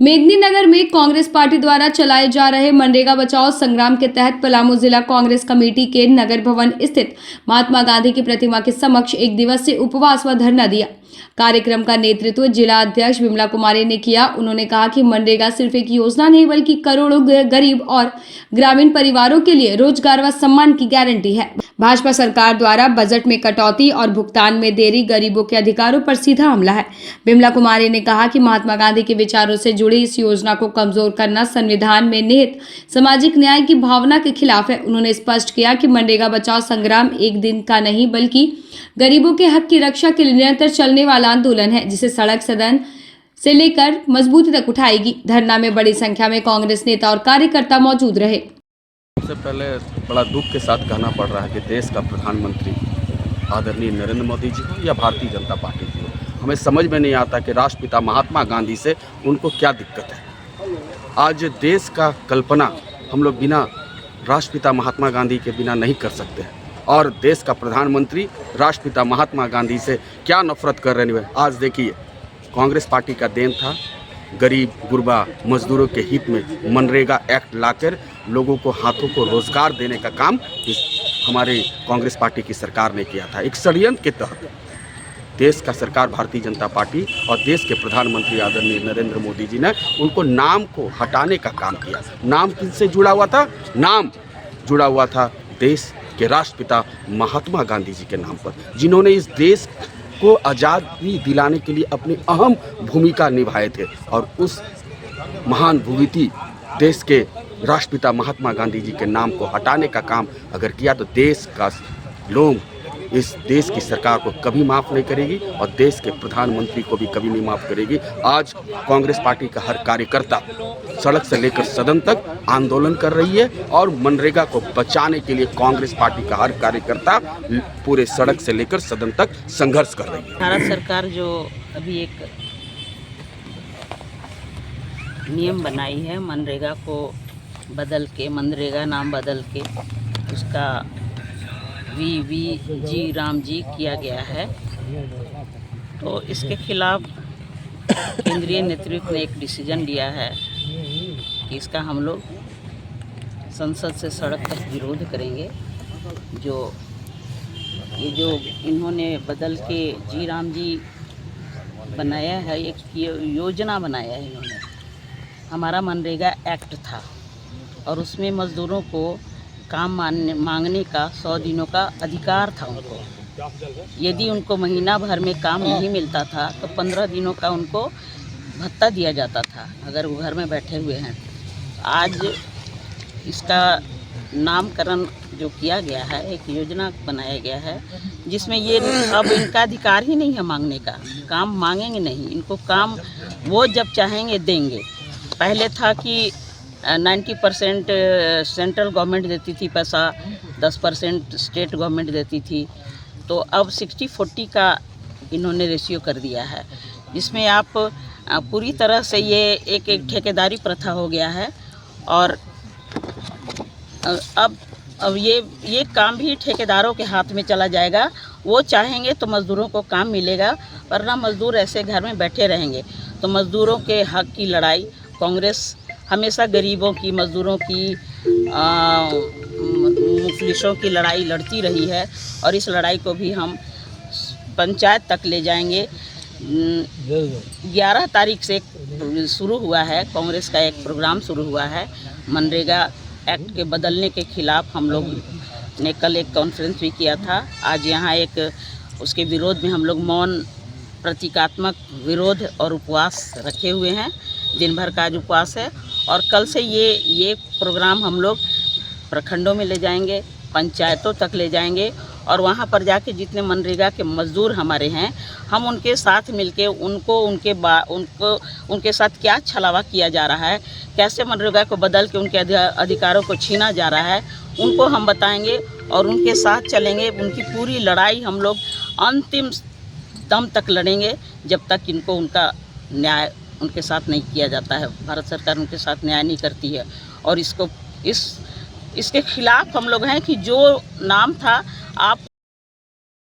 मेदिनीनगर में कांग्रेस पार्टी द्वारा चलाए जा रहे मनरेगा बचाओ संग्राम के तहत पलामू जिला कांग्रेस कमेटी के नगर भवन स्थित महात्मा गांधी की प्रतिमा के समक्ष एक दिवसीय उपवास व धरना दिया। कार्यक्रम का नेतृत्व जिला अध्यक्ष विमला कुमारी ने किया। उन्होंने कहा कि मनरेगा सिर्फ एक योजना नहीं बल्कि करोड़ों गरीब और ग्रामीण परिवारों के लिए रोजगार व सम्मान की गारंटी है। भाजपा सरकार द्वारा बजट में कटौती और भुगतान में देरी गरीबों के अधिकारों पर सीधा हमला है। विमला कुमारी ने कहा कि महात्मा गांधी के विचारों से जुड़ी इस योजना को कमजोर करना संविधान में निहित सामाजिक न्याय की भावना के खिलाफ है। उन्होंने स्पष्ट किया कि मनरेगा बचाओ संग्राम एक दिन का नहीं बल्कि गरीबों के हक की रक्षा के लिए निरंतर चलने वाला आंदोलन है, जिसे सड़क सदन से लेकर मजबूती तक उठाएगी। धरना में बड़ी संख्या में कांग्रेस नेता और कार्यकर्ता मौजूद रहे। सबसे पहले बड़ा दुख के साथ कहना पड़ रहा है कि देश का प्रधानमंत्री आदरणीय नरेंद्र मोदी जी हो या भारतीय जनता पार्टी जी हो, हमें समझ में नहीं आता कि राष्ट्रपिता महात्मा गांधी से उनको क्या दिक्कत है। आज देश का कल्पना हम लोग बिना राष्ट्रपिता महात्मा गांधी के बिना नहीं कर सकते हैं और देश का प्रधानमंत्री राष्ट्रपिता महात्मा गांधी से क्या नफरत कर रहे हैं। आज देखिए, कांग्रेस पार्टी का देन था गरीब गुरबा मजदूरों के हित में मनरेगा एक्ट लाकर लोगों को हाथों को रोजगार देने का काम हमारे कांग्रेस पार्टी की सरकार ने किया था। एक षड्यंत्र के तहत देश का सरकार भारतीय जनता पार्टी और देश के प्रधानमंत्री आदरणीय नरेंद्र मोदी जी ने उनको नाम को हटाने का काम किया। नाम किससे जुड़ा हुआ था? नाम जुड़ा हुआ था देश के राष्ट्रपिता महात्मा गांधी जी के नाम पर, जिन्होंने इस देश को आज़ादी दिलाने के लिए अपनी अहम भूमिका निभाए थे। और उस महान भूमिति देश के राष्ट्रपिता महात्मा गांधी जी के नाम को हटाने का काम अगर किया तो देश का लोग इस देश की सरकार को कभी माफ़ नहीं करेगी और देश के प्रधानमंत्री को भी कभी नहीं माफ़ करेगी। आज कांग्रेस पार्टी का हर कार्यकर्ता सड़क से लेकर सदन तक आंदोलन कर रही है और मनरेगा को बचाने के लिए कांग्रेस पार्टी का हर कार्यकर्ता पूरे सड़क से लेकर सदन तक संघर्ष कर रही है। भारत सरकार जो अभी एक नियम बनाई है मनरेगा को बदल के, मनरेगा नाम बदल के उसका वी राम जी किया गया है, तो इसके खिलाफ केंद्रीय नेतृत्व ने एक डिसीजन लिया है कि इसका हम लोग संसद से सड़क तक विरोध करेंगे। ये जो इन्होंने बदल के जी राम जी बनाया है, एक योजना बनाया है इन्होंने। हमारा मनरेगा एक्ट था और उसमें मज़दूरों को काम मांगने का 100 दिनों का अधिकार था उनको। यदि उनको महीना भर में काम नहीं मिलता था तो 15 दिनों का उनको भत्ता दिया जाता था अगर वो घर में बैठे हुए हैं। आज इसका नामकरण जो किया गया है, एक योजना बनाया गया है जिसमेन ये अब इनका अधिकार ही नहीं है मांगने का। काम मांगेंगे नहीं, इनको काम वो जब चाहेंगे देंगे। पहले था कि 90% सेंट्रल गवर्नमेंट देती थी पैसा, 10% स्टेट गवर्नमेंट देती थी, तो अब 60-40 का इन्होंने रेशियो कर दिया है, जिसमें आप पूरी तरह से ये एक ठेकेदारी प्रथा हो गया है। और अब ये काम भी ठेकेदारों के हाथ में चला जाएगा। वो चाहेंगे तो मज़दूरों को काम मिलेगा, वरना मज़दूर ऐसे घर में बैठे रहेंगे। तो मज़दूरों के हक की लड़ाई कांग्रेस हमेशा गरीबों की, मज़दूरों की, मुफलिसों की लड़ाई लड़ती रही है और इस लड़ाई को भी हम पंचायत तक ले जाएंगे। 11 तारीख से शुरू हुआ है, कांग्रेस का एक प्रोग्राम शुरू हुआ है मनरेगा एक्ट के बदलने के खिलाफ। हम लोग ने कल एक कॉन्फ्रेंस भी किया था। आज यहाँ एक उसके विरोध में हम लोग मौन प्रतीकात्मक विरोध और उपवास रखे हुए हैं। दिन भर का आज उपवास है और कल से ये प्रोग्राम हम लोग प्रखंडों में ले जाएंगे, पंचायतों तक ले जाएंगे और वहाँ पर जाके जितने मनरेगा के मज़दूर हमारे हैं, हम उनके साथ मिलके उनके साथ क्या छलावा किया जा रहा है, कैसे मनरेगा को बदल के उनके अधिकारों को छीना जा रहा है, उनको हम बताएंगे और उनके साथ चलेंगे। उनकी पूरी लड़ाई हम लोग अंतिम दम तक लड़ेंगे जब तक इनको उनका न्याय उनके साथ नहीं किया जाता है। भारत सरकार उनके साथ न्याय नहीं करती है और इसके खिलाफ हम लोग हैं कि जो नाम था आप